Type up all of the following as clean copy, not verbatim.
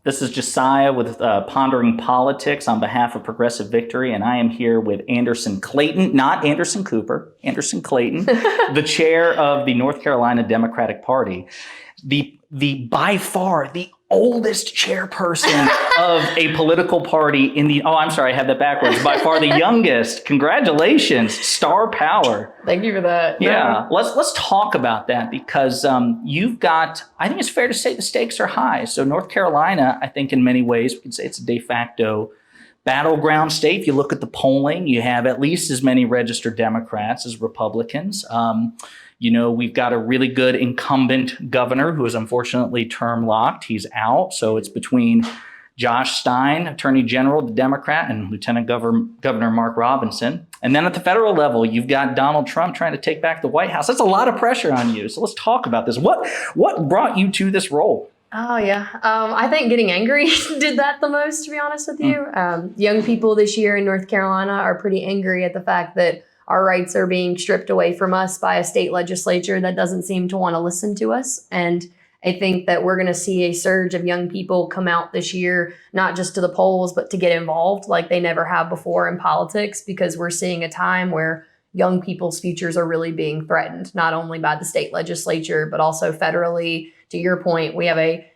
This is Josiah with Pondering Politics on behalf of Progressive Victory, and I am here with Anderson Clayton, not Anderson Cooper, Anderson Clayton, the chair of the North Carolina Democratic Party, the by far the oldest chairperson of a political party in the, oh, I'm sorry, I had that backwards, by far the youngest. Congratulations, star power. Thank you for that. Yeah, let's talk about that because you've got, I think it's fair to say the stakes are high. So North Carolina, I think in many ways, we can say it's a de facto battleground state. If you look at the polling, you have at least as many registered Democrats as Republicans. We've got a really good incumbent governor who is unfortunately term locked. He's out. So it's between Josh Stein, Attorney General, the Democrat, and Lieutenant Governor Mark Robinson. And then at the federal level, you've got Donald Trump trying to take back the White House. That's a lot of pressure on you. So let's talk about this. What brought you to this role? Oh, yeah. I think getting angry did that the most, to be honest with you. Young people this year in North Carolina are pretty angry at the fact that our rights are being stripped away from us by a state legislature that doesn't seem to want to listen to us. And I think that we're going to see a surge of young people come out this year, not just to the polls, but to get involved like they never have before in politics, because we're seeing a time where young people's futures are really being threatened, not only by the state legislature, but also federally. To your point, we have a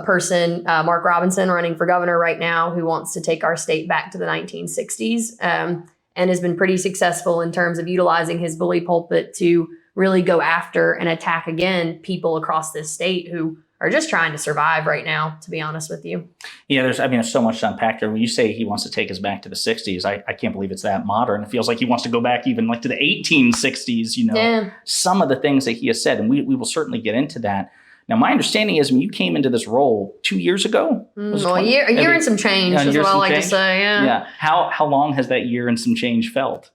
person, Mark Robinson, running for governor right now who wants to take our state back to the 1960s. And has been pretty successful in terms of utilizing his bully pulpit to really go after and attack again people across this state who are just trying to survive right now, to be honest with you. Yeah, there's so much to unpack there. When you say he wants to take us back to the 60s, I can't believe it's that modern. It feels like he wants to go back even like to the 1860s, Yeah. Some of the things that he has said, and we will certainly get into that. Now, my understanding is when you came into this role 2 years ago? A year and some change is what I like to say, yeah. Yeah. How long has that year and some change felt?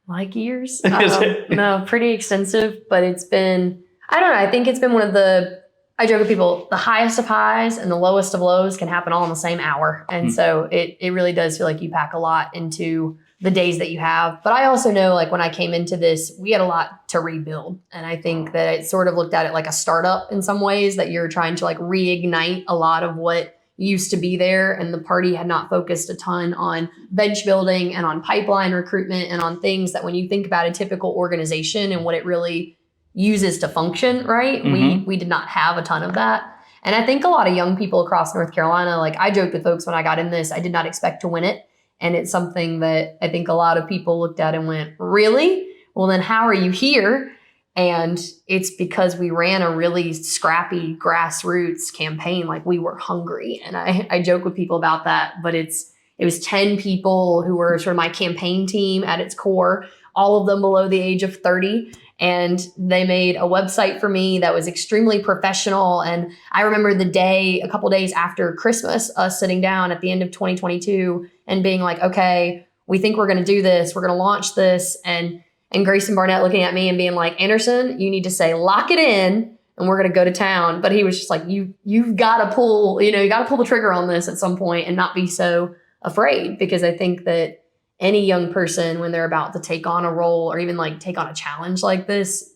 Like years? No, pretty extensive, but it's been, I don't know, I think it's been one of the, I joke with people, the highest of highs and the lowest of lows can happen all in the same hour. And so it really does feel like you pack a lot into the days that you have. But I also know, like, when I came into this, we had a lot to rebuild. And I think that it sort of looked at it like a startup in some ways, that you're trying to like reignite a lot of what used to be there. And the party had not focused a ton on bench building and on pipeline recruitment and on things that when you think about a typical organization and what it really uses to function, right? Mm-hmm. We did not have a ton of that. And I think a lot of young people across North Carolina, like I joked with folks when I got in this, I did not expect to win it. And it's something that I think a lot of people looked at and went, really? Well, then how are you here? And it's because we ran a really scrappy grassroots campaign. Like, we were hungry. And I joke with people about that, but it was 10 people who were sort of my campaign team at its core, all of them below the age of 30. And they made a website for me that was extremely professional. And I remember the day, a couple days after Christmas, us sitting down at the end of 2022 and being like, okay, we think we're going to do this. We're going to launch this. And Grayson Barnett looking at me and being like, Anderson, you need to say, lock it in and we're going to go to town. But he was just like, you've got to pull, you got to pull the trigger on this at some point and not be so afraid. Because I think that any young person, when they're about to take on a role or even like take on a challenge like this,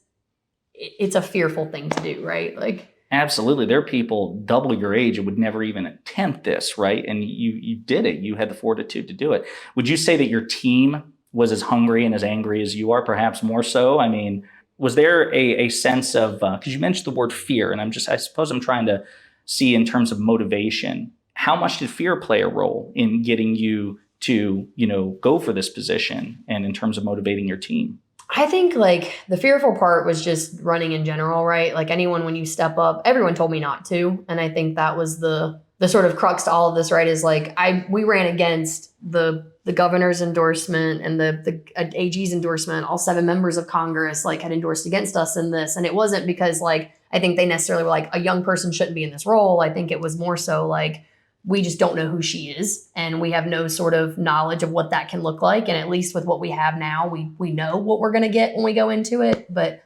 it's a fearful thing to do, right? Like, absolutely. There are people double your age who would never even attempt this, right? And you did it. You had the fortitude to do it. Would you say that your team was as hungry and as angry as you are, perhaps more so? I mean, was there a sense of, because you mentioned the word fear, and I suppose I'm trying to see in terms of motivation, how much did fear play a role in getting you to, go for this position and in terms of motivating your team? I think like the fearful part was just running in general, right? Like anyone, when you step up, everyone told me not to. And I think that was the sort of crux to all of this, right? Is like, we ran against the governor's endorsement and the AG's endorsement. All 7 members of Congress like had endorsed against us in this. And it wasn't because like, I think they necessarily were like, a young person shouldn't be in this role. I think it was more so like, we just don't know who she is. And we have no sort of knowledge of what that can look like. And at least with what we have now, we know what we're going to get when we go into it. But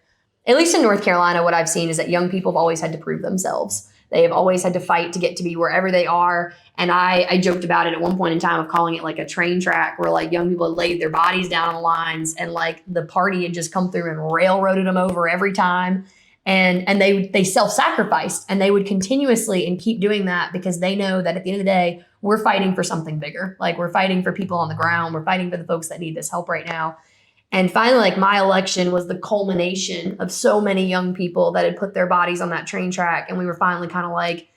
at least in North Carolina, what I've seen is that young people have always had to prove themselves. They have always had to fight to get to be wherever they are. And I joked about it at one point in time of calling it like a train track where like young people had laid their bodies down on the lines and like the party had just come through and railroaded them over every time. And they self-sacrificed, and they would continuously and keep doing that because they know that at the end of the day, we're fighting for something bigger. Like, we're fighting for people on the ground. We're fighting for the folks that need this help right now. And finally, like, my election was the culmination of so many young people that had put their bodies on that train track. And we were finally kind of like,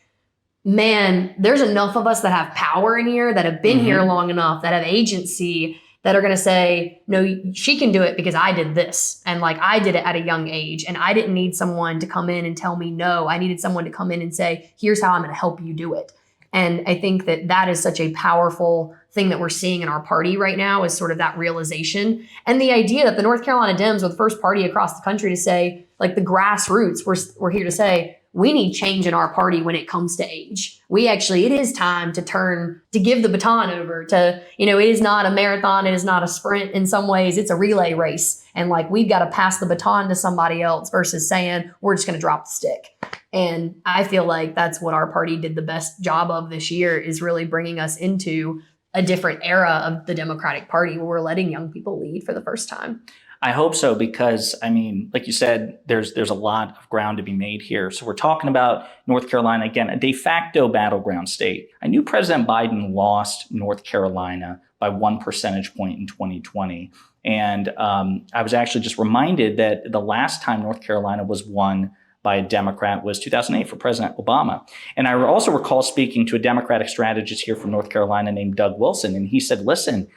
man, there's enough of us that have power in here, that have been here long enough, that have agency, that are going to say, no, she can do it because I did this. And like, I did it at a young age, and I didn't need someone to come in and tell me no. I needed someone to come in and say, here's how I'm going to help you do it. And I think that that is such a powerful thing that we're seeing in our party right now, is sort of that realization. And the idea that the North Carolina Dems were the first party across the country to say, like, the grassroots, we're here to say, we need change in our party when it comes to age. It is time to give the baton over to, it is not a marathon. It is not a sprint. In some ways, it's a relay race. And like, we've got to pass the baton to somebody else versus saying, we're just going to drop the stick. And I feel like that's what our party did the best job of this year, is really bringing us into a different era of the Democratic Party, where we're letting young people lead for the first time. I hope so, because, I mean, like you said, there's a lot of ground to be made here. So we're talking about North Carolina, again, a de facto battleground state. I knew President Biden lost North Carolina by 1 percentage point in 2020. And I was actually just reminded that the last time North Carolina was won by a Democrat was 2008 for President Obama. And I also recall speaking to a Democratic strategist here from North Carolina named Doug Wilson. And he said, listen,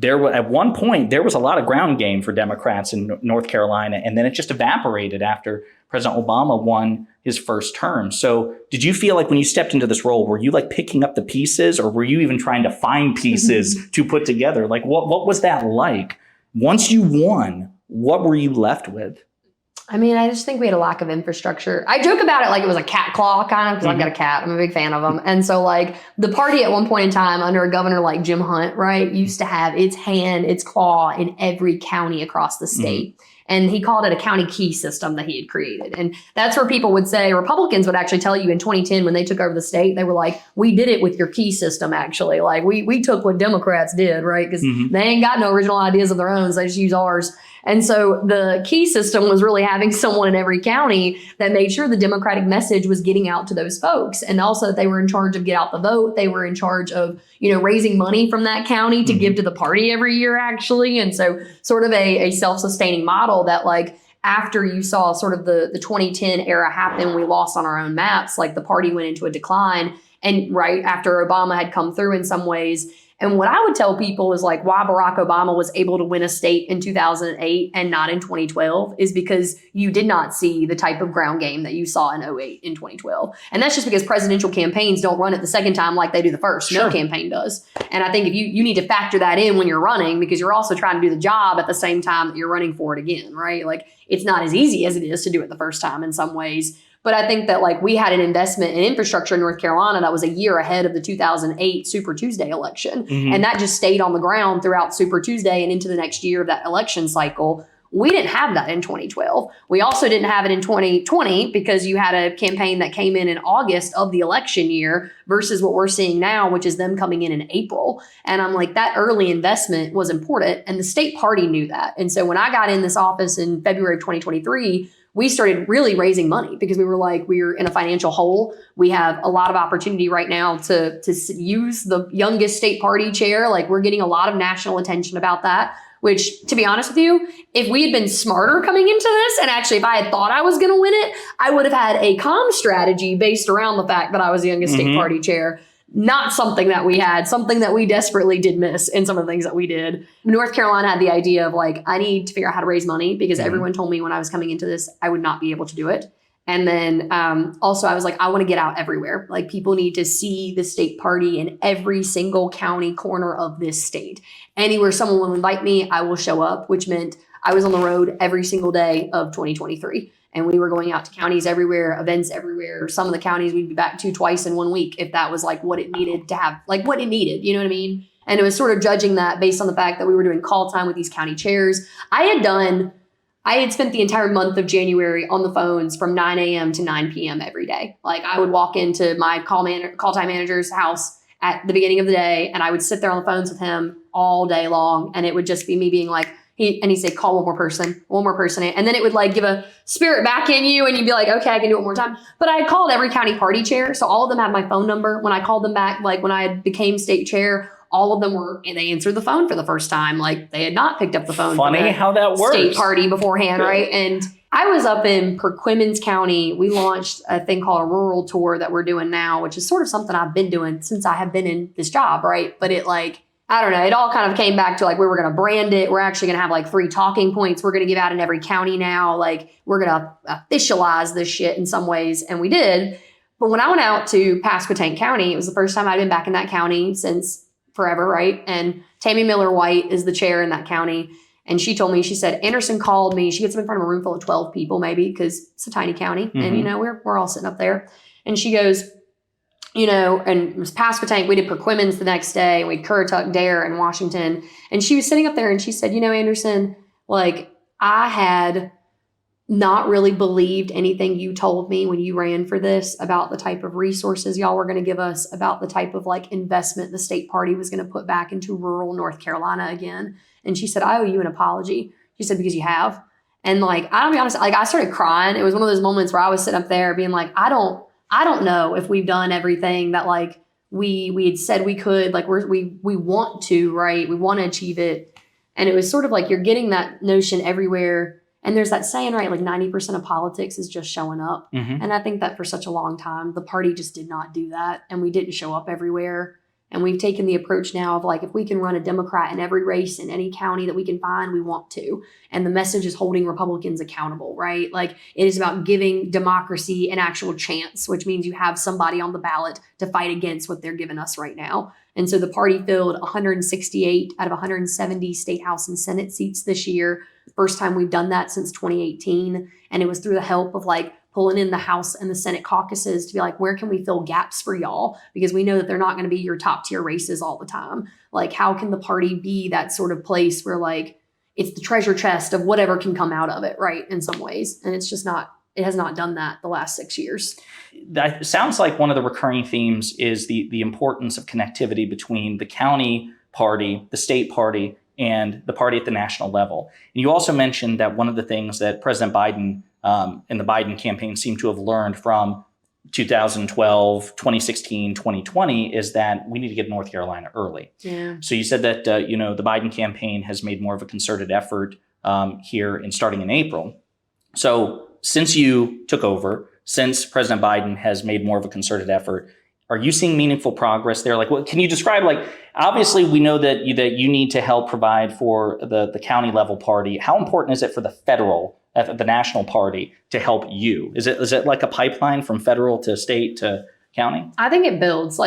at one point, there was a lot of ground game for Democrats in North Carolina, and then it just evaporated after President Obama won his first term. So did you feel like when you stepped into this role, were you like picking up the pieces, or were you even trying to find pieces to put together? Like, what was that like? Once you won, what were you left with? I mean, I just think we had a lack of infrastructure. I joke about it like it was a cat claw kind of, because I've got a cat. I'm a big fan of them. And so like, the party at one point in time under a governor like Jim Hunt, right, used to have its hand, its claw in every county across the state. And he called it a county key system that he had created. And that's where people would say, Republicans would actually tell you in 2010 when they took over the state, they were like, we did it with your key system, actually. Like, we took what Democrats did, right? Because they ain't got no original ideas of their own, so they just use ours. And so the key system was really having someone in every county that made sure the Democratic message was getting out to those folks. And also they were in charge of get out the vote. They were in charge of, raising money from that county to give to the party every year, actually. And so sort of a self-sustaining model that, like, after you saw sort of the 2010 era happen, we lost on our own maps, like the party went into a decline. And right after Obama had come through in some ways. And what I would tell people is like, why Barack Obama was able to win a state in 2008 and not in 2012 is because you did not see the type of ground game that you saw in 2008 in 2012. And that's just because presidential campaigns don't run it the second time like they do the first. Sure. No campaign does. And I think if you need to factor that in when you're running, because you're also trying to do the job at the same time that you're running for it again, right? Like, it's not as easy as it is to do it the first time in some ways. But I think that, like, we had an investment in infrastructure in North Carolina that was a year ahead of the 2008 Super Tuesday election. And that just stayed on the ground throughout Super Tuesday and into the next year of that election cycle. We didn't have that in 2012. We also didn't have it in 2020 because you had a campaign that came in August of the election year versus what we're seeing now, which is them coming in April. And I'm like, that early investment was important. And the state party knew that. And so when I got in this office in February of 2023, we started really raising money because we were like, we're in a financial hole. We have a lot of opportunity right now to use the youngest state party chair. Like, we're getting a lot of national attention about that, which, to be honest with you, if we had been smarter coming into this, and actually if I had thought I was going to win it, I would have had a comm strategy based around the fact that I was the youngest state party chair. Not something that we had, something that we desperately did miss in some of the things that we did. North Carolina had the idea of like, I need to figure out how to raise money because everyone told me when I was coming into this, I would not be able to do it. And then also I was like, I want to get out everywhere. Like, people need to see the state party in every single county corner of this state. Anywhere someone will invite me, I will show up, which meant I was on the road every single day of 2023. And we were going out to counties everywhere, events everywhere. Some of the counties we'd be back to twice in 1 week if that was like what it needed to have, like what it needed, you know what I mean? And it was sort of judging that based on the fact that we were doing call time with these county chairs. I had spent the entire month of January on the phones from 9 a.m. to 9 p.m. every day. Like, I would walk into my call time manager's house at the beginning of the day, and I would sit there on the phones with him all day long. And it would just be me being like, He said, call one more person. And then it would like give a spirit back in you and you'd be like, okay, I can do it one more time. But I had called every county party chair. So all of them had my phone number. When I called them back, like when I became state chair, all of them were, and they answered the phone for the first time. Like they had not picked up the phone. Funny how that works. State party beforehand, right? And I was up in Perquimans County. We launched a thing called a rural tour that we're doing now, which is sort of something I've been doing since I have been in this job, right? But it like, I don't know, it all kind of came back to like, we were going to brand it. We're actually going to have like 3 talking points we're going to give out in every county now. Like we're going to officialize this shit in some ways. And we did. But when I went out to Pasquotank County, it was the first time I'd been back in that county since forever, right? And Tammy Miller White is the chair in that county. And she told me, she said, Anderson called me. She gets up in front of a room full of 12 people, maybe, because it's a tiny county. Mm-hmm. And, you know, we're all sitting up there. And she goes, you know, and it was Pasquotank. We did Perquimans the next day. We had Currituck, Dare, and Washington. And she was sitting up there and she said, you know, Anderson, like, I had not really believed anything you told me when you ran for this about the type of resources y'all were going to give us, about the type of like investment the state party was going to put back into rural North Carolina again. And she said, I owe you an apology. She said, because you have. And like, I'll be honest, like I started crying. It was one of those moments where I was sitting up there being like, I don't know if we've done everything that like we had said we could, like we want to, right? We want to achieve it. And it was sort of like, you're getting that notion everywhere. And there's that saying, right? Like 90% of politics is just showing up. Mm-hmm. And I think that for such a long time, the party just did not do that. And we didn't show up everywhere. And we've taken the approach now of like, if we can run a Democrat in every race in any county that we can find, we want to. And the message is holding Republicans accountable, right? Like it is about giving democracy an actual chance, which means you have somebody on the ballot to fight against what they're giving us right now. And so the party filled 168 out of 170 state house and Senate seats this year. First time we've done that since 2018. And it was through the help of like pulling in the House and the Senate caucuses to be like, where can we fill gaps for y'all? Because we know that they're not going to be your top tier races all the time. Like, how can the party be that sort of place where like, it's the treasure chest of whatever can come out of it, right? In some ways. And it's just not, it has not done that the last 6 years. That sounds like one of the recurring themes is the importance of connectivity between the county party, the state party, and the party at the national level. And you also mentioned that one of the things that President Biden and the Biden campaign seem to have learned from 2012, 2016, 2020 is that we need to get North Carolina early. Yeah. So you said that the Biden campaign has made more of a concerted effort here in starting in April. So since you took over, since President Biden has made more of a concerted effort, are you seeing meaningful progress there? Like, what can you describe? Like, obviously, we know that you need to help provide for the county level party. How important is it for the national party to help you? Is it like a pipeline from federal to state to county? I think it builds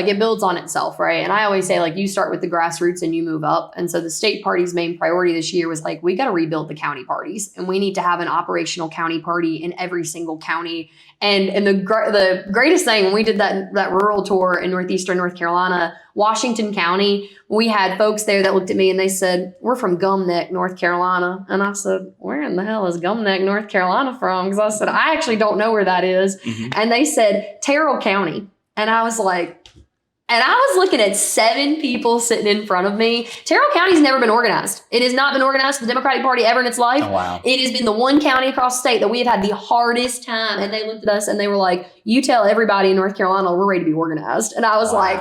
on itself, right? And I always say, like, you start with the grassroots and you move up. And so the state party's main priority this year was like, we got to rebuild the county parties and we need to have an operational county party in every single county. And the greatest thing, when we did that rural tour in northeastern North Carolina, Washington County, we had folks there that looked at me and they said, we're from Gum Neck, North Carolina. And I said, where in the hell is Gum Neck, North Carolina from? Because I said, I actually don't know where that is. Mm-hmm. And they said, Terrell County. And I was like, and I was looking at 7 people sitting in front of me. Terrell County's never been organized. It has not been organized for the Democratic Party ever in its life. Oh, wow. It has been the one county across the state that we have had the hardest time. And they looked at us and they were like, you tell everybody in North Carolina we're ready to be organized. And I was like,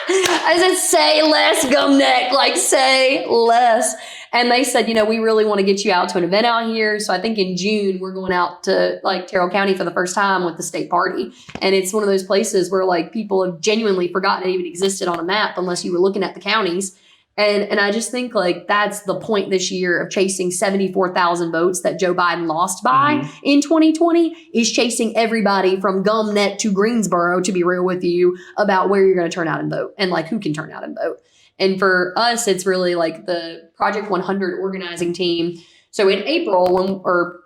I said, say less, Gum Neck, like say less. And they said, we really want to get you out to an event out here. So I think in June, we're going out to like Terrell County for the first time with the state party. And it's one of those places where like people have genuinely forgotten it even existed on a map unless you were looking at the counties. And I just think like that's the point this year of chasing 74,000 votes that Joe Biden lost by in 2020 is chasing everybody from Gum Neck to Greensboro, to be real with you, about where you're going to turn out and vote and like who can turn out and vote. And for us, it's really like the Project 100 organizing team. So in April,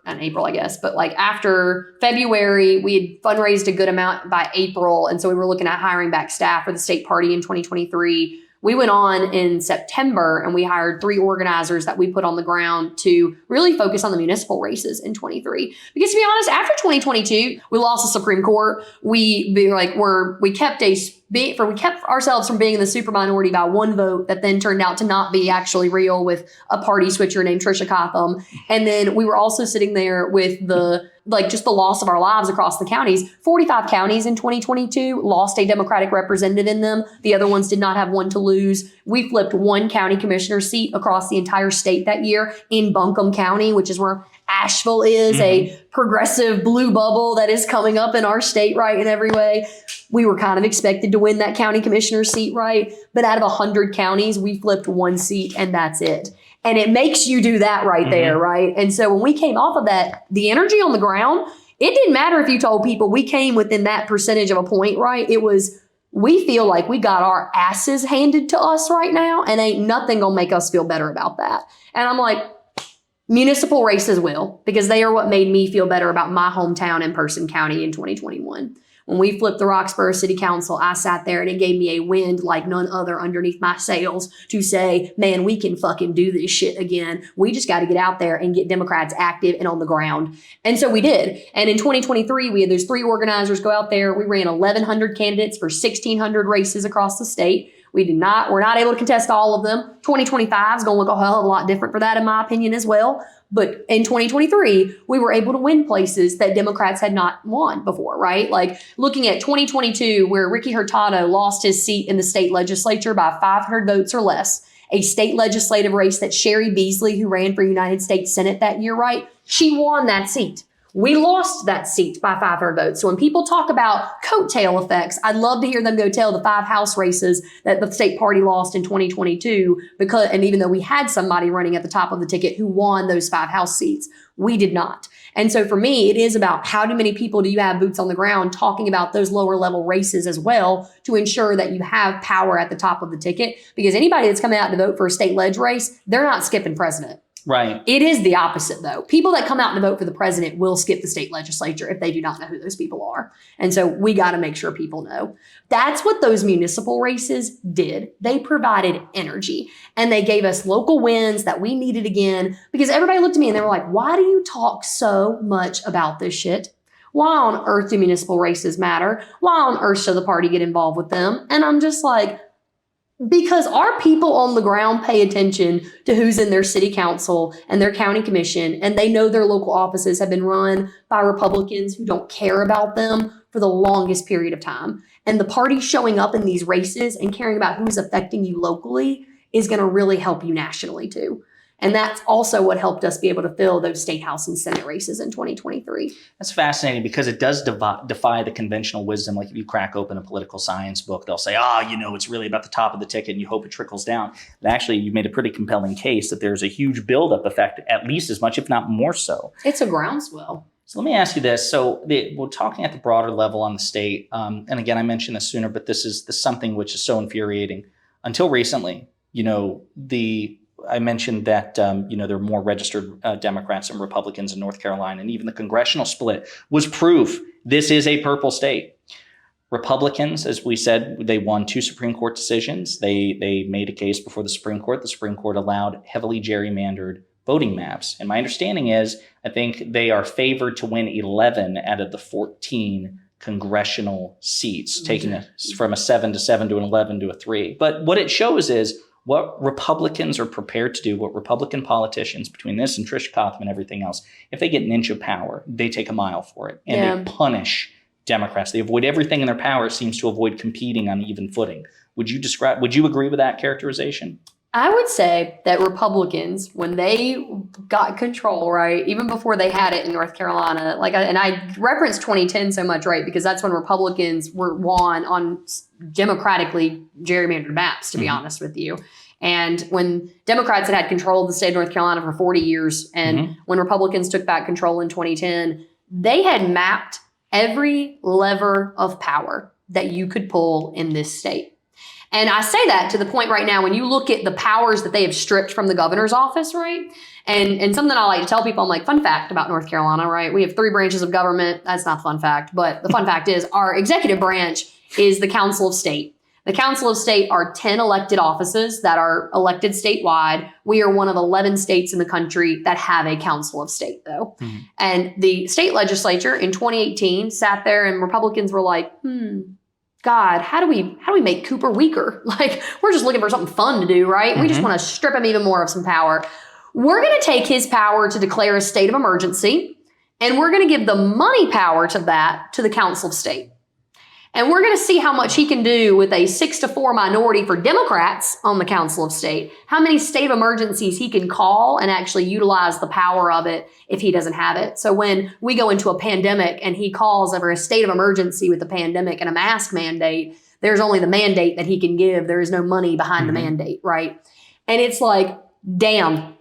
not April, I guess, but like after February, we had fundraised a good amount by April. And so we were looking at hiring back staff for the state party in 2023. We went on in September and we hired 3 organizers that we put on the ground to really focus on the municipal races in 23. Because to be honest, after 2022, we lost the Supreme Court. We kept ourselves from being in the super minority by 1 vote that then turned out to not be actually real with a party switcher named Trisha Cotham. And then we were also sitting there with just the loss of our lives across the counties. 45 counties in 2022 lost a Democratic representative in them. The other ones did not have one to lose. We flipped 1 county commissioner seat across the entire state that year in Buncombe County, which is where Asheville is, a progressive blue bubble that is coming up in our state, right, in every way. We were kind of expected to win that county commissioner seat, right? But out of 100 counties, we flipped 1 seat and that's it. And it makes you do that right there, right? And so when we came off of that, the energy on the ground, it didn't matter if you told people we came within that percentage of a point, right? It was, we feel like we got our asses handed to us right now and ain't nothing gonna make us feel better about that. And I'm like, municipal races will, because they are what made me feel better about my hometown in Person County in 2021. When we flipped the Roxborough City Council, I sat there and it gave me a wind like none other underneath my sails to say, man, we can fucking do this shit again. We just got to get out there and get Democrats active and on the ground. And so we did. And in 2023, we had those 3 organizers go out there. We ran 1,100 candidates for 1,600 races across the state. We're not able to contest all of them. 2025 is going to look a hell of a lot different for that, in my opinion, as well. But in 2023, we were able to win places that Democrats had not won before, right? Like looking at 2022, where Ricky Hurtado lost his seat in the state legislature by 500 votes or less, a state legislative race that Sherry Beasley, who ran for United States Senate that year, right? She won that seat. We lost that seat by 500 votes. So when people talk about coattail effects, I'd love to hear them go tell the 5 House races that the state party lost in 2022 and even though we had somebody running at the top of the ticket who won those 5 House seats, we did not. And so for me, it is about how many people do you have boots on the ground talking about those lower level races as well to ensure that you have power at the top of the ticket. Because anybody that's coming out to vote for a state ledge race, they're not skipping president. Right. It is the opposite, though. People that come out to vote for the president will skip the state legislature if they do not know who those people are. And so we got to make sure people know. That's what those municipal races did. They provided energy and they gave us local wins that we needed again because everybody looked at me and they were like, why do you talk so much about this shit? Why on earth do municipal races matter? Why on earth should the party get involved with them? And I'm just like, because our people on the ground pay attention to who's in their city council and their county commission, and they know their local offices have been run by Republicans who don't care about them for the longest period of time. And the party showing up in these races and caring about who's affecting you locally is going to really help you nationally too. And that's also what helped us be able to fill those state house and Senate races in 2023. That's fascinating because it does defy the conventional wisdom. Like if you crack open a political science book, they'll say, it's really about the top of the ticket and you hope it trickles down. And actually, you made a pretty compelling case that there's a huge buildup effect, at least as much, if not more so. It's a groundswell. So let me ask you this. So we're talking at the broader level on the state. And again, I mentioned this sooner, but this is something which is so infuriating. Until recently, I mentioned that, there are more registered Democrats and Republicans in North Carolina, and even the congressional split was proof this is a purple state. Republicans, as we said, they won 2 Supreme Court decisions. They made a case before the Supreme Court. The Supreme Court allowed heavily gerrymandered voting maps. And my understanding is, I think they are favored to win 11 out of the 14 congressional seats, taking it from a 7-7 to an 11 to a 3. But what it shows is, what Republicans are prepared to do, what Republican politicians, between this and Trish Cotham and everything else, if they get an inch of power, they take a mile for it. And they punish Democrats. They avoid everything in their power, seems to avoid competing on even footing. Would you agree with that characterization? I would say that Republicans, when they got control, right, even before they had it in North Carolina, and I referenced 2010 so much, right, because that's when Republicans won on democratically gerrymandered maps, to be honest with you. And when Democrats had control of the state of North Carolina for 40 years, and when Republicans took back control in 2010, they had mapped every lever of power that you could pull in this state. And I say that to the point right now, when you look at the powers that they have stripped from the governor's office, right? And something I like to tell people, I'm like, fun fact about North Carolina, right? We have 3 branches of government. That's not the fun fact, but the fun fact is our executive branch is the Council of State. The Council of State are 10 elected offices that are elected statewide. We are one of 11 states in the country that have a Council of State, though. Mm-hmm. And the state legislature in 2018 sat there and Republicans were like, God, how do we make Cooper weaker? Like, we're just looking for something fun to do, right? Mm-hmm. We just want to strip him even more of some power. We're going to take his power to declare a state of emergency, and we're going to give the money power to that to the Council of State. And we're going to see how much he can do with a 6-4 minority for Democrats on the Council of State, how many state of emergencies he can call and actually utilize the power of it if he doesn't have it. So when we go into a pandemic and he calls over a state of emergency with the pandemic and a mask mandate, there's only the mandate that he can give. There is no money behind the mandate, right? And it's like, damn,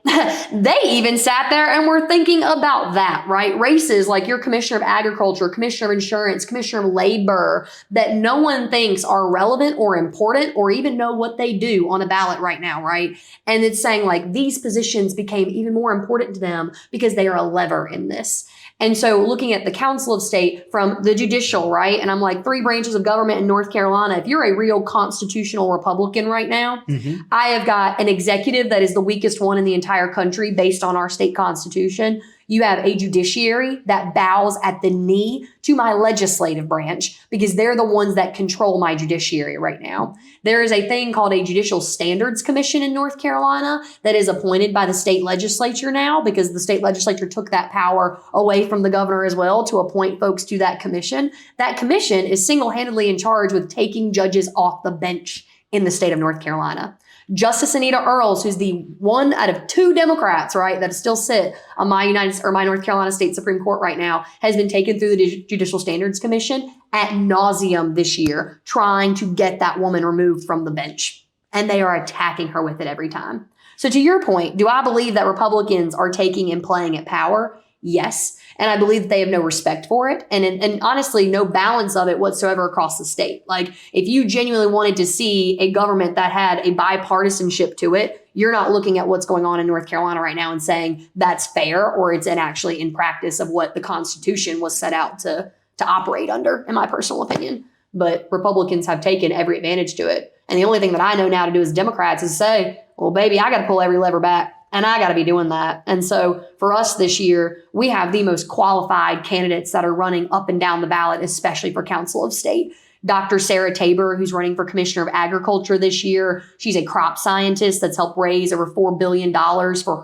they even sat there and were thinking about that, right? Races like your commissioner of agriculture, commissioner of insurance, commissioner of labor, that no one thinks are relevant or important or even know what they do on a ballot right now, right? And it's saying like these positions became even more important to them because they are a lever in this. And so looking at the Council of State from the judicial, right? And I'm like 3 branches of government in North Carolina. If you're a real constitutional Republican right now, I have got an executive that is the weakest one in the entire country based on our state constitution. You have a judiciary that bows at the knee to my legislative branch because they're the ones that control my judiciary right now. There is a thing called a Judicial Standards Commission in North Carolina that is appointed by the state legislature now because the state legislature took that power away from the governor as well to appoint folks to that commission. That commission is single-handedly in charge with taking judges off the bench in the state of North Carolina. Justice Anita Earls, who's the one out of 2 Democrats, right, that still sit on my North Carolina State Supreme Court right now, has been taken through the Judicial Standards Commission ad nauseum this year, trying to get that woman removed from the bench. And they are attacking her with it every time. So to your point, do I believe that Republicans are taking and playing at power? Yes. And I believe that they have no respect for it and honestly, no balance of it whatsoever across the state. Like if you genuinely wanted to see a government that had a bipartisanship to it, you're not looking at what's going on in North Carolina right now and saying that's fair or it's actually in practice of what the Constitution was set out to operate under, in my personal opinion. But Republicans have taken every advantage to it. And the only thing that I know now to do as Democrats is say, well, baby, I got to pull every lever back. And I got to be doing that. And so for us this year, we have the most qualified candidates that are running up and down the ballot, especially for Council of State. Dr. Sarah Tabor, who's running for Commissioner of Agriculture this year. She's a crop scientist that's helped raise over $4 billion for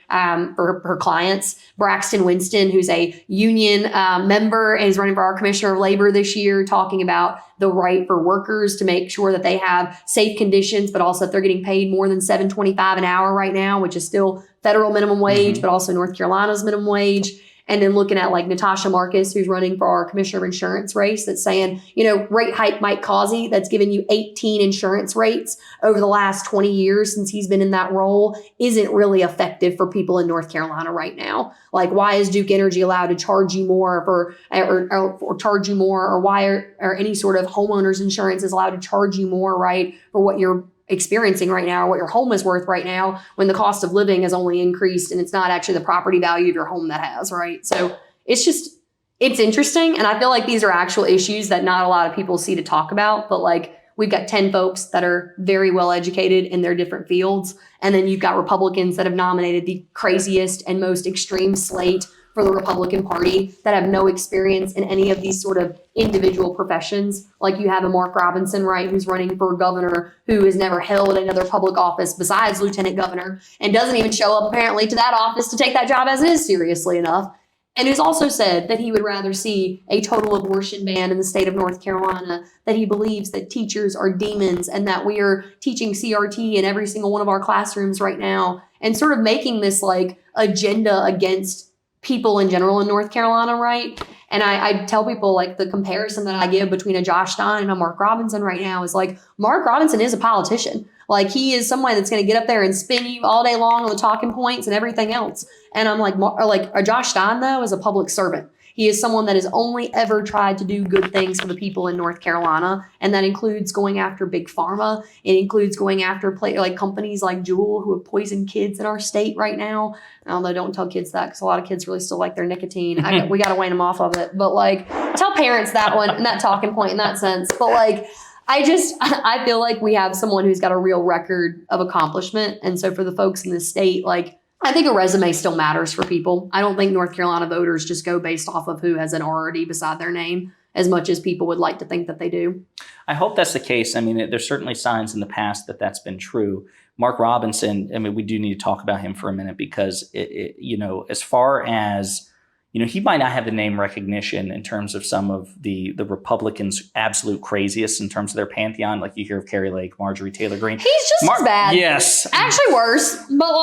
her clients. Braxton Winston, who's a union member and is running for our Commissioner of Labor this year, talking about the right for workers to make sure that they have safe conditions, but also if they're getting paid more than $7.25 an hour right now, which is still federal minimum wage, but also North Carolina's minimum wage. And then looking at like Natasha Marcus, who's running for our Commissioner of Insurance race, that's saying, rate hike Mike Causey, that's given you 18 insurance rates over the last 20 years since he's been in that role, isn't really effective for people in North Carolina right now. Like, why is Duke Energy allowed to charge you more or charge you more, or why are any sort of homeowners insurance is allowed to charge you more, right, for what you're experiencing right now, or what your home is worth right now, when the cost of living has only increased and it's not actually the property value of your home that has, right? So it's interesting. And I feel like these are actual issues that not a lot of people see to talk about, but like we've got 10 folks that are very well educated in their different fields. And then you've got Republicans that have nominated the craziest and most extreme slate for the Republican Party that have no experience in any of these sort of individual professions. Like you have a Mark Robinson, right, who's running for governor, who has never held another public office besides lieutenant governor, and doesn't even show up apparently to that office to take that job as it is, seriously enough. And who's also said that he would rather see a total abortion ban in the state of North Carolina, that he believes that teachers are demons and that we are teaching CRT in every single one of our classrooms right now, and sort of making this like agenda against people in general in North Carolina, right? And I tell people like the comparison that I give between a Josh Stein and a Mark Robinson right now is like, Mark Robinson is a politician. Like he is someone that's going to get up there and spin you all day long on the talking points and everything else. And I'm like a Josh Stein though is a public servant. He is someone that has only ever tried to do good things for the people in North Carolina. And that includes going after big pharma. It includes going after companies like Juul, who have poisoned kids in our state right now. Although don't tell kids that, because a lot of kids really still like their nicotine. We got to wane them off of it. But like, tell parents that one and that talking point in that sense. But like, I feel like we have someone who's got a real record of accomplishment. And so for the folks in the state, like, I think a resume still matters for people. I don't think North Carolina voters just go based off of who has an RRD beside their name as much as people would like to think that they do. I hope that's the case. I mean, there's certainly signs in the past that that's been true. Mark Robinson, I mean, we do need to talk about him for a minute because, as far as, he might not have the name recognition in terms of some of the Republicans' absolute craziest in terms of their pantheon. Like you hear of Carrie Lake, Marjorie Taylor Greene. He's just as bad. Yes. Actually worse, but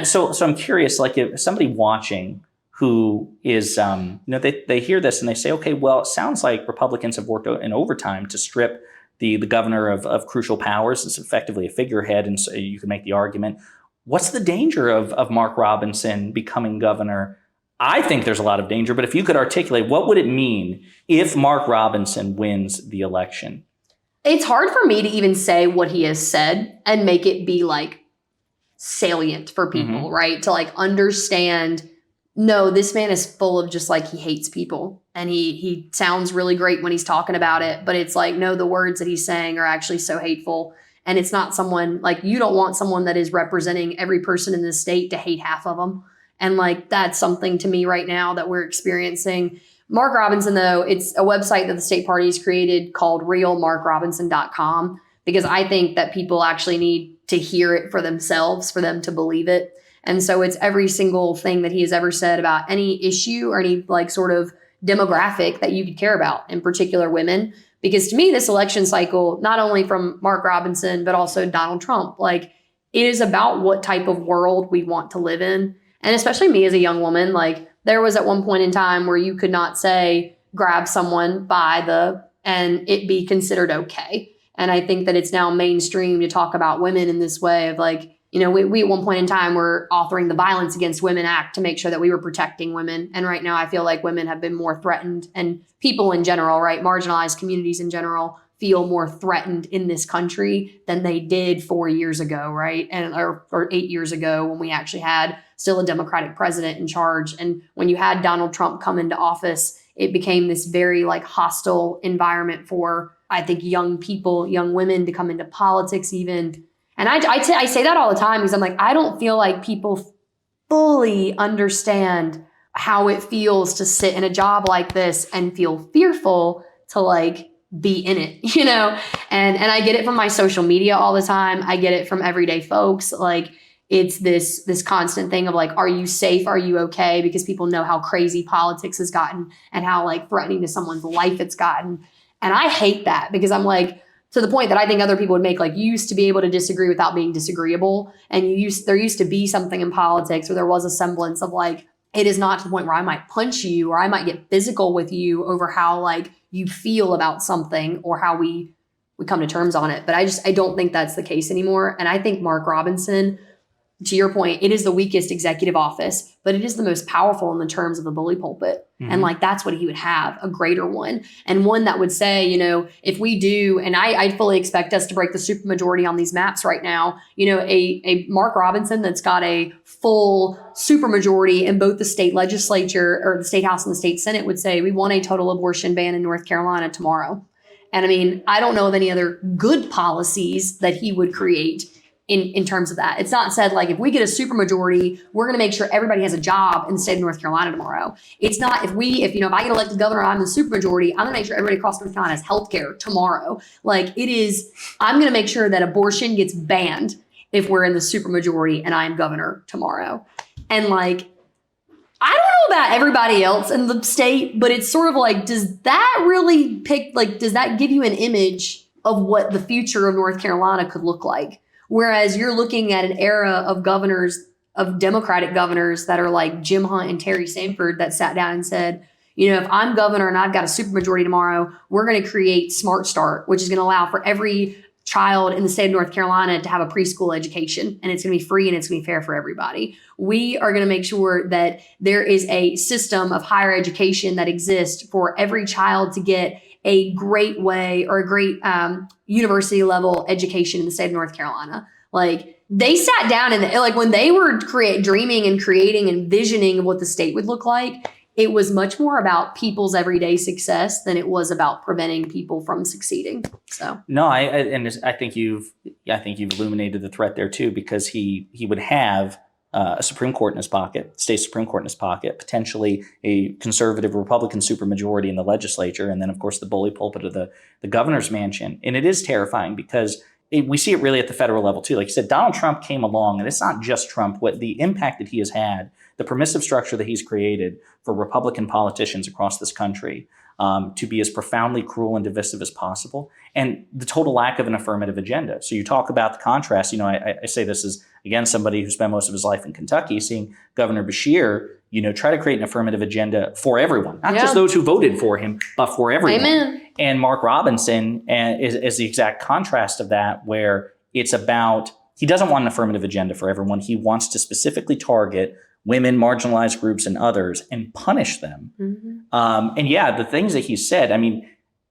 So I'm curious, like if somebody watching who is, they hear this and they say, okay, well, it sounds like Republicans have worked in overtime to strip the governor of crucial powers. It's effectively a figurehead, and so you can make the argument. What's the danger of Mark Robinson becoming governor? I think there's a lot of danger, but if you could articulate, what would it mean if Mark Robinson wins the election? It's hard for me to even say what he has said and make it be like salient for people, right? To like understand, no, this man is full of just like, he hates people and he sounds really great when he's talking about it, but it's like, no, the words that he's saying are actually so hateful. And it's not someone like, you don't want someone that is representing every person in the state to hate half of them. And like, that's something to me right now that we're experiencing. Mark Robinson, though, it's a website that the state party has created called realmarkrobinson.com, because I think that people actually need to hear it for themselves, for them to believe it. And so it's every single thing that he has ever said about any issue or any like sort of demographic that you could care about, in particular women. Because to me, this election cycle, not only from Mark Robinson, but also Donald Trump, like it is about what type of world we want to live in. And especially me as a young woman, like there was at one point in time where you could not say, grab someone and it be considered okay. And I think that it's now mainstream to talk about women in this way of like, we at one point in time were authoring the Violence Against Women Act to make sure that we were protecting women. And right now I feel like women have been more threatened, and people in general, right? Marginalized communities in general feel more threatened in this country than they did 4 years ago, right? Or 8 years ago when we actually had still a Democratic president in charge. And when you had Donald Trump come into office, it became this very like hostile environment for, I think, young people, young women to come into politics even. And I say that all the time because I'm like, I don't feel like people fully understand how it feels to sit in a job like this and feel fearful to like be in it, and I get it from my social media all the time. I get it from everyday folks. Like it's this constant thing of like, are you safe? Are you okay? Because people know how crazy politics has gotten and how like threatening to someone's life it's gotten. And I hate that because I'm like, to the point that I think other people would make, like, you used to be able to disagree without being disagreeable. And there used to be something in politics where there was a semblance of like, it is not to the point where I might punch you or I might get physical with you over how like you feel about something or how we come to terms on it. But I don't think that's the case anymore. And I think Mark Robinson, to your point, it is the weakest executive office, but it is the most powerful in the terms of the bully pulpit. Mm-hmm. And like, that's what he would have, a greater one. And one that would say, if we do, and I fully expect us to break the supermajority on these maps right now, a Mark Robinson that's got a full supermajority in both the state legislature or the state house and the state senate would say, we want a total abortion ban in North Carolina tomorrow. And I mean, I don't know of any other good policies that he would create in terms of that. It's not said like, if we get a supermajority, we're going to make sure everybody has a job in the state of North Carolina tomorrow. It's not if I get elected governor, I'm the supermajority, I'm going to make sure everybody across North Carolina has healthcare tomorrow. Like it is, I'm going to make sure that abortion gets banned if we're in the supermajority and I'm governor tomorrow. And like, I don't know about everybody else in the state, but it's sort of like, does that give you an image of what the future of North Carolina could look like? Whereas you're looking at an era of governors, of Democratic governors that are like Jim Hunt and Terry Sanford that sat down and said, if I'm governor and I've got a supermajority tomorrow, we're going to create Smart Start, which is going to allow for every child in the state of North Carolina to have a preschool education. And it's going to be free and it's going to be fair for everybody. We are going to make sure that there is a system of higher education that exists for every child to get a great way or a great university level education in the state of North Carolina. Like they sat down and like when they were dreaming and creating and visioning of what the state would look like, it was much more about people's everyday success than it was about preventing people from succeeding. So no, I think you've illuminated the threat there too, because he would have a Supreme Court in his pocket, state Supreme Court in his pocket, potentially a conservative Republican supermajority in the legislature, and then of course the bully pulpit of the governor's mansion. And it is terrifying because we see it really at the federal level too. Like you said, Donald Trump came along, and it's not just Trump. What the impact that he has had, the permissive structure that he's created for Republican politicians across this country to be as profoundly cruel and divisive as possible, and the total lack of an affirmative agenda. So you talk about the contrast. I say this as, again, somebody who spent most of his life in Kentucky, seeing Governor Beshear, try to create an affirmative agenda for everyone, not just those who voted for him, but for everyone. Amen. And Mark Robinson is the exact contrast of that, where it's about, he doesn't want an affirmative agenda for everyone. He wants to specifically target women, marginalized groups, and others, and punish them. Mm-hmm. And yeah, the things that he said, I mean,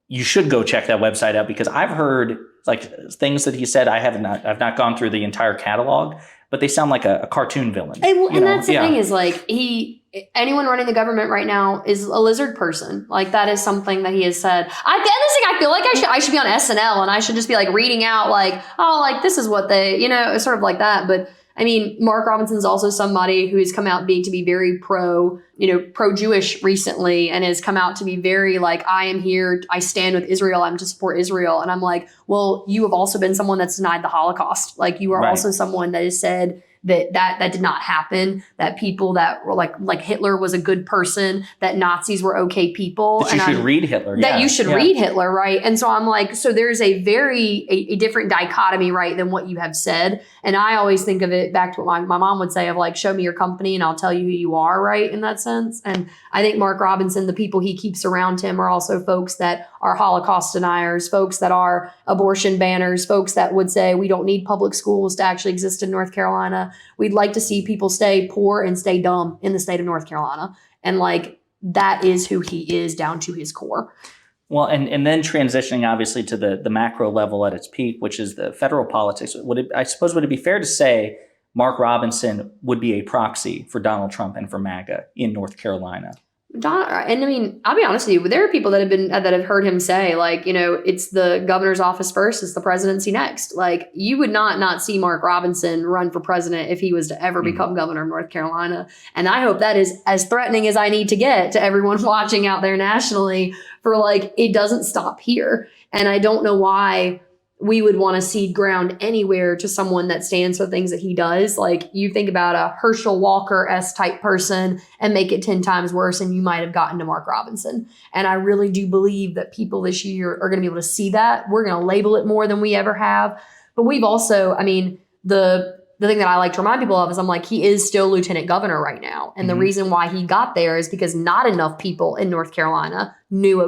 you should go check that website out, because I've heard like things that he said. I've not gone through the entire catalog, but they sound like a cartoon villain. And that's the thing is, like, anyone running the government right now is a lizard person. Like, that is something that he has said. I feel like I should be on SNL, and I should just be like reading out like, oh, like this is what they, sort of like that. But I mean, Mark Robinson's also somebody who has come out to be very pro-Jewish recently, and has come out to be very like, I am here, I stand with Israel, I'm to support Israel. And I'm like, well, you have also been someone that's denied the Holocaust. Like, you are also someone that has said that did not happen, that people that were like Hitler was a good person, that Nazis were okay people. That you should read Hitler. That you should read Hitler, right? And so I'm like, so there's a different dichotomy, right, than what you have said. And I always think of it back to what my mom would say of like, show me your company and I'll tell you who you are, right, in that sense. And I think Mark Robinson, the people he keeps around him are also folks that are Holocaust deniers, folks that are abortion banners, folks that would say we don't need public schools to actually exist in North Carolina. We'd like to see people stay poor and stay dumb in the state of North Carolina. And like, that is who he is down to his core. Well, and then transitioning obviously to the macro level at its peak, which is the federal politics. Would it be fair to say Mark Robinson would be a proxy for Donald Trump and for MAGA in North Carolina? And I mean, I'll be honest with you, there are people that have heard him say, like, it's the governor's office first, it's the presidency next. Like, you would not see Mark Robinson run for president if he was to ever become governor of North Carolina. And I hope that is as threatening as I need to get to everyone watching out there nationally, for like, it doesn't stop here. And I don't know why we would want to cede ground anywhere to someone that stands for things that he does. Like, you think about a Herschel Walker-esque type person and make it 10 times worse, and you might have gotten to Mark Robinson. And I really do believe that people this year are going to be able to see that. We're going to label it more than we ever have. But we've also, I mean, the thing that I like to remind people of is I'm like, he is still lieutenant governor right now. And the reason why he got there is because not enough people in North Carolina knew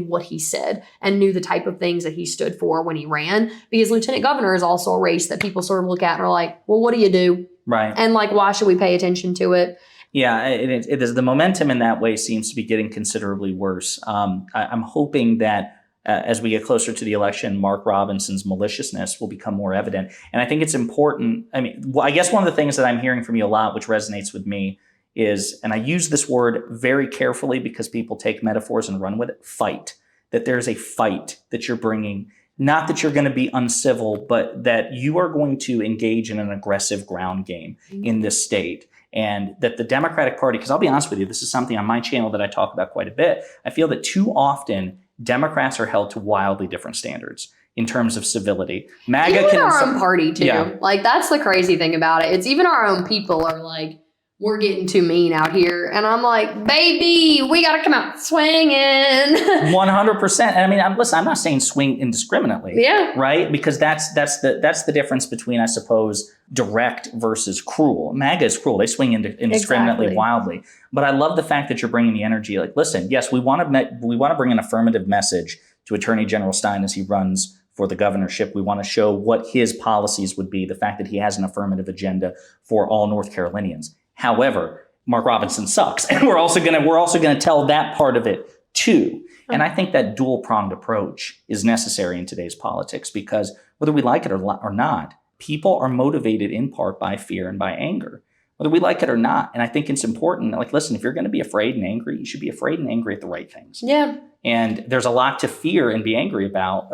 what he said and knew the type of things that he stood for when he ran. Because lieutenant governor is also a race that people sort of look at and are like, well, what do you do? Right. And like, why should we pay attention to it? Yeah, it is. The momentum in that way seems to be getting considerably worse. I'm hoping that as we get closer to the election, Mark Robinson's maliciousness will become more evident. And I think it's important. I mean, I guess one of the things that I'm hearing from you a lot, which resonates with me, is, and I use this word very carefully because people take metaphors and run with it, fight. That there's a fight that you're bringing. Not that you're going to be uncivil, but that you are going to engage in an aggressive ground game in this state. And that the Democratic Party, because I'll be honest with you, this is something on my channel that I talk about quite a bit. I feel that too often Democrats are held to wildly different standards in terms of civility. MAGA even our own party too. Yeah. Like, that's the crazy thing about it. It's even our own people are like, we're getting too mean out here. And I'm like, baby, we got to come out swinging. 100%. And I mean, I'm not saying swing indiscriminately. Yeah. Right? Because that's the difference between, I suppose, direct versus cruel. MAGA is cruel. They swing indiscriminately, wildly. But I love the fact that you're bringing the energy. Like, listen, yes, we want to bring an affirmative message to Attorney General Stein as he runs for the governorship. We want to show what his policies would be, the fact that he has an affirmative agenda for all North Carolinians. However, Mark Robinson sucks, and we're also gonna tell that part of it too. And I think that dual-pronged approach is necessary in today's politics, because whether we like it or not, people are motivated in part by fear and by anger. whether we like it or not. And I think it's important. Like, listen, if you're going to be afraid and angry, you should be afraid and angry at the right things. Yeah. And there's a lot to fear and be angry about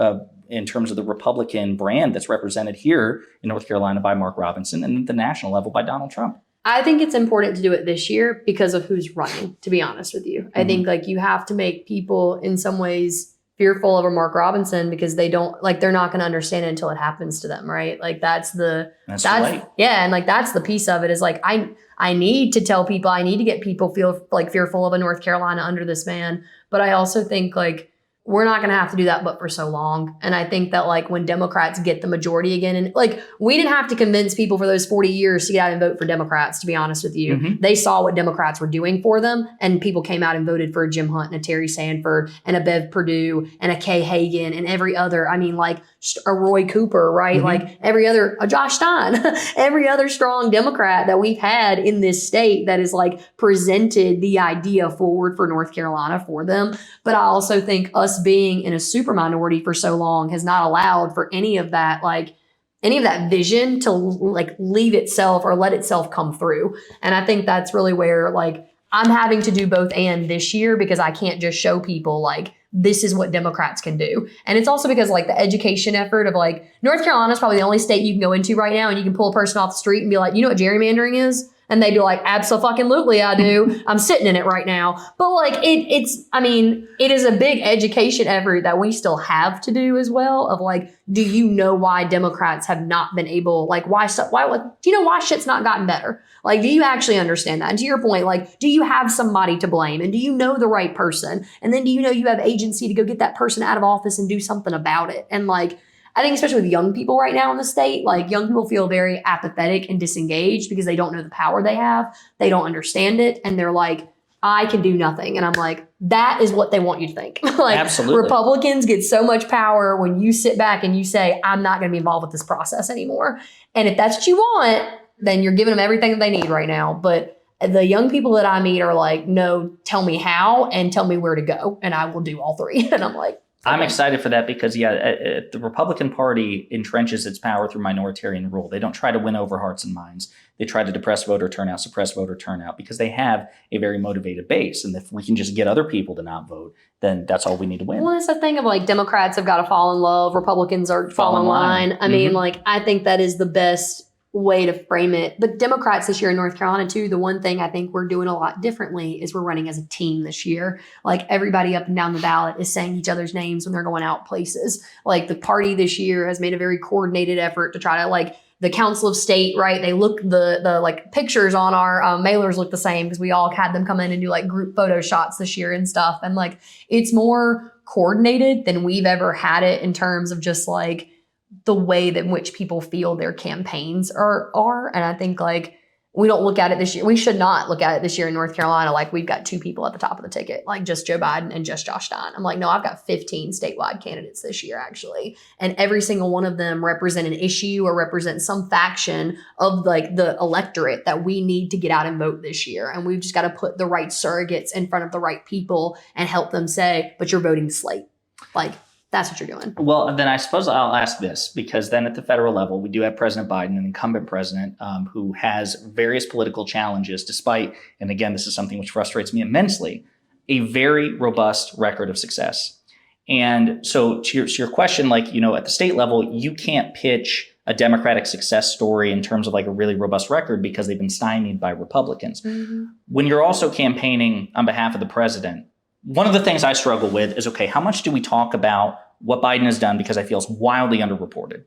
in terms of the Republican brand that's represented here in North Carolina by Mark Robinson and at the national level by Donald Trump. I think it's important to do it this year because of who's running, to be honest with you. I think like you have to make people in some ways fearful of a Mark Robinson because they're not going to understand it until it happens to them, right? Like that's right. Yeah, and like that's the piece of it is like I need to tell people, I need to get people feel like fearful of a North Carolina under this man, but I also think like we're not going to have to do that but for so long. And I think that like when Democrats get the majority again, and like we didn't have to convince people for those 40 years to get out and vote for Democrats, to be honest with you. They saw what Democrats were doing for them, and people came out and voted for a Jim Hunt and a Terry Sanford and a Bev Perdue and a Kay Hagan and every other, I mean like a Roy Cooper, right? Like every other, a Josh Stein, every other strong Democrat that we've had in this state that is like presented the idea forward for North Carolina for them. But I also think us being in a super minority for so long has not allowed for any of that vision to like leave itself or let itself come through. And I think that's really where like I'm having to do both and this year because I can't just show people like this is what Democrats can do. And it's also because like the education effort of like North Carolina is probably the only state you can go into right now and you can pull a person off the street and be like, you know what gerrymandering is? And they'd be like, absolutely, I do. I'm sitting in it right now. But like, it is a big education effort that we still have to do as well of like, do you know why Democrats have not been able, like do you know why shit's not gotten better? Like, do you actually understand that? And to your point, like, do you have somebody to blame? And do you know the right person? And then do you know you have agency to go get that person out of office and do something about it? And like, I think especially with young people right now in the state, like young people feel very apathetic and disengaged because they don't know the power they have. They don't understand it. And they're like, I can do nothing. And I'm like, that is what they want you to think. Like Absolutely. Republicans get so much power when you sit back and you say, I'm not going to be involved with this process anymore. And if that's what you want, then you're giving them everything that they need right now. But the young people that I meet are like, no, tell me how and tell me where to go. And I will do all three. And I'm like, I'm excited for that because, the Republican Party entrenches its power through minoritarian rule. They don't try to win over hearts and minds. They try to depress voter turnout, suppress voter turnout because they have a very motivated base. And if we can just get other people to not vote, then that's all we need to win. Well, it's the thing of like Democrats have got to fall in love. Republicans are fall in line. I mean, like, I think that is the best way to frame it. But Democrats this year in North Carolina too, the one thing I think we're doing a lot differently is we're running as a team this year. Like everybody up and down the ballot is saying each other's names when they're going out places. Like the party this year has made a very coordinated effort to try to like the Council of State, right? They look the like pictures on our mailers look the same because we all had them come in and do like group photo shots this year and stuff. And like it's more coordinated than we've ever had it in terms of just like the way that in which people feel their campaigns are. And I think like we don't look at it this year. We should not look at it this year in North Carolina. Like we've got two people at the top of the ticket, like just Joe Biden and just Josh Stein. I'm like, no, I've got 15 statewide candidates this year actually. And every single one of them represent an issue or represent some faction of like the electorate that we need to get out and vote this year. And we've just got to put the right surrogates in front of the right people and help them say, but you're voting slate. Like, that's what you're doing. Well, then I suppose I'll ask this, because then at the federal level, we do have President Biden, an incumbent president who has various political challenges, despite, and again, this is something which frustrates me immensely, a very robust record of success. And so to your question, like, at the state level, you can't pitch a Democratic success story in terms of like a really robust record because they've been stymied by Republicans. Mm-hmm. When you're also campaigning on behalf of the president, one of the things I struggle with is, okay, how much do we talk about what Biden has done because I feel it's wildly underreported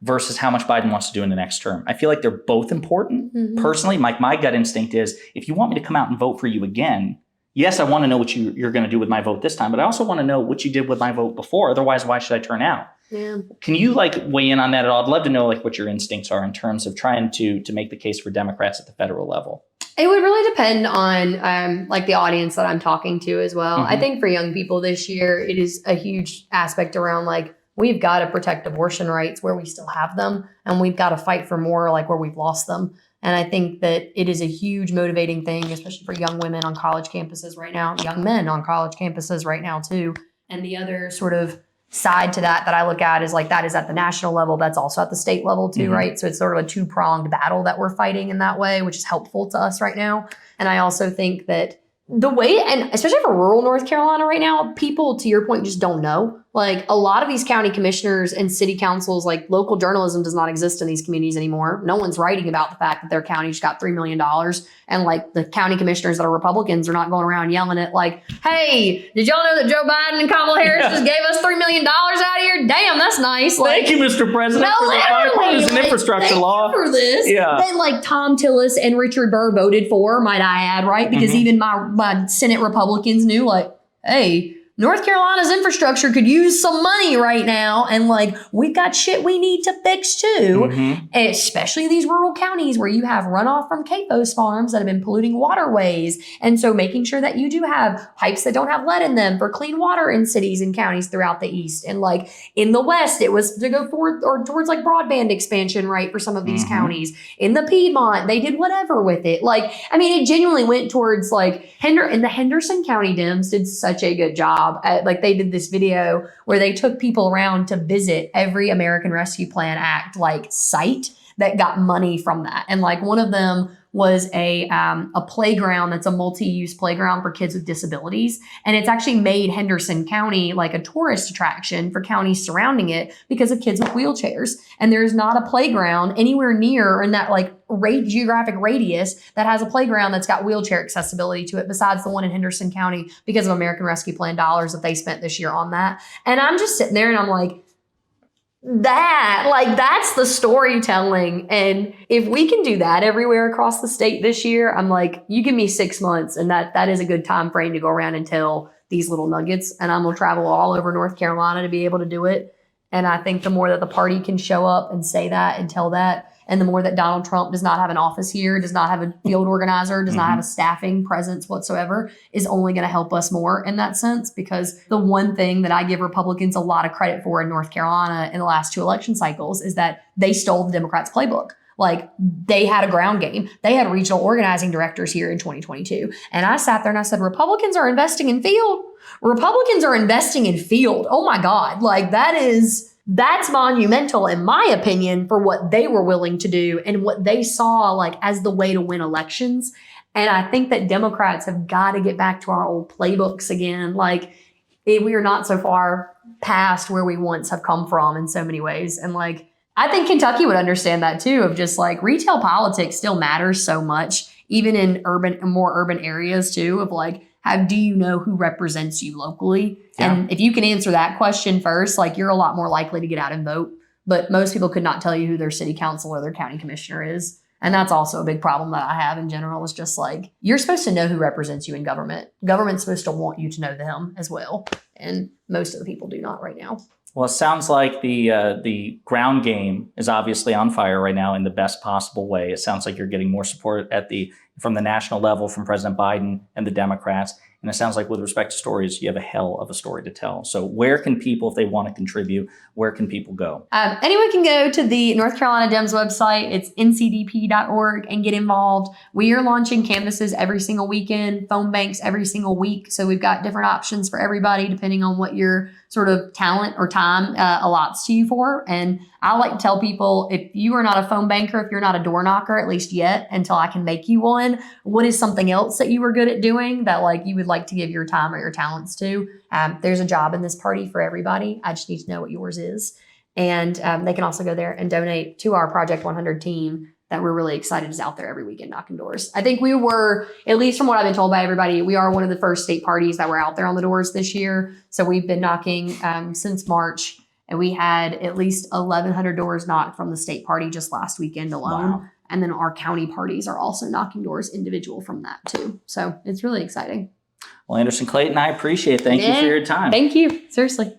versus how much Biden wants to do in the next term? I feel like they're both important. Mm-hmm. Personally, my gut instinct is if you want me to come out and vote for you again, yes, I want to know what you're going to do with my vote this time, but I also want to know what you did with my vote before. Otherwise, why should I turn out? Yeah. Can you weigh in on that at all? I'd love to know what your instincts are in terms of trying to make the case for Democrats at the federal level. It would really depend on the audience that I'm talking to as well. Mm-hmm. I think for young people this year, it is a huge aspect around we've got to protect abortion rights where we still have them, and we've got to fight for more where we've lost them. And I think that it is a huge motivating thing, especially for young women on college campuses right now, young men on college campuses right now too. And the other sort of side to that I look at is like that is at the national level. That's also at the state level too, right? So it's sort of a two-pronged battle that we're fighting in that way, which is helpful to us right now. And I also think that the way, and especially for rural North Carolina right now, people, to your point, just don't know. Like a lot of these county commissioners and city councils, like local journalism does not exist in these communities anymore. No one's writing about the fact that their county just got $3 million. And like the county commissioners that are Republicans are not going around yelling at like, hey, did y'all know that Joe Biden and Kamala Harris just gave us $3 million out of here? Damn, that's nice. Like, thank you, Mr. President, no, for the bipartisan like, infrastructure law. For this. Yeah. That like Tom Tillis and Richard Burr voted for, might I add, right? Because even my Senate Republicans knew like, hey, North Carolina's infrastructure could use some money right now. And like, we've got shit we need to fix too. Especially these rural counties where you have runoff from CAFOs farms that have been polluting waterways. And so making sure that you do have pipes that don't have lead in them for clean water in cities and counties throughout the East. And like in the West, it was to go forward or towards like broadband expansion, right? For some of these counties. In the Piedmont, they did whatever with it. Like, I mean, it genuinely went towards like and the Henderson County Dems did such a good job. Like they did this video where they took people around to visit every American Rescue Plan Act like site that got money from that. And like one of them was a playground that's a multi-use playground for kids with disabilities. And it's actually made Henderson County like a tourist attraction for counties surrounding it because of kids with wheelchairs. And there's not a playground anywhere near in that like geographic radius that has a playground that's got wheelchair accessibility to it besides the one in Henderson County because of American Rescue Plan dollars that they spent this year on that. And I'm just sitting there and I'm like, that's the storytelling. And if we can do that everywhere across the state this year, I'm like, you give me 6 months and that is a good time frame to go around and tell these little nuggets. And I'm going to travel all over North Carolina to be able to do it. And I think the more that the party can show up and say that and tell that, and the more that Donald Trump does not have an office here, does not have a field organizer, does not have a staffing presence whatsoever, is only going to help us more in that sense. Because the one thing that I give Republicans a lot of credit for in North Carolina in the last 2 election cycles is that they stole the Democrats' playbook. Like they had a ground game. They had regional organizing directors here in 2022. And I sat there and I said, Republicans are investing in field. Republicans are investing in field. Oh my God. Like that's monumental in my opinion for what they were willing to do and what they saw like as the way to win elections. And I think that Democrats have got to get back to our old playbooks again. Like we are not so far past where we once have come from in so many ways. And like, I think Kentucky would understand that too, of just like retail politics still matters so much, even in more urban areas too, of like, how do you know who represents you locally? Yeah. And if you can answer that question first, like you're a lot more likely to get out and vote. But most people could not tell you who their city council or their county commissioner is. And that's also a big problem that I have in general is just like, you're supposed to know who represents you in government. Government's supposed to want you to know them as well. And most of the people do not right now. Well, it sounds like the ground game is obviously on fire right now in the best possible way. It sounds like you're getting more support from the national level from President Biden and the Democrats. And it sounds like with respect to stories, you have a hell of a story to tell. So where can people, if they want to contribute, where can people go? Anyone can go to the North Carolina Dems website. It's ncdp.org and get involved. We are launching canvases every single weekend, phone banks every single week. So we've got different options for everybody depending on what your sort of talent or time allots to you for. And I like to tell people, if you are not a phone banker, if you're not a door knocker, at least yet, until I can make you one, what is something else that you were good at doing that like you would like to give your time or your talents to? There's a job in this party for everybody. I just need to know what yours is. And they can also go there and donate to our Project 100 team that we're really excited is out there every weekend knocking doors. I think we were, at least from what I've been told by everybody, we are one of the first state parties that were out there on the doors this year. So we've been knocking since March, and we had at least 1,100 doors knocked from the state party just last weekend alone. Wow. And then our county parties are also knocking doors individual from that too. So it's really exciting. Well, Anderson Clayton, I appreciate it. Thank you for your time. Thank you. Seriously.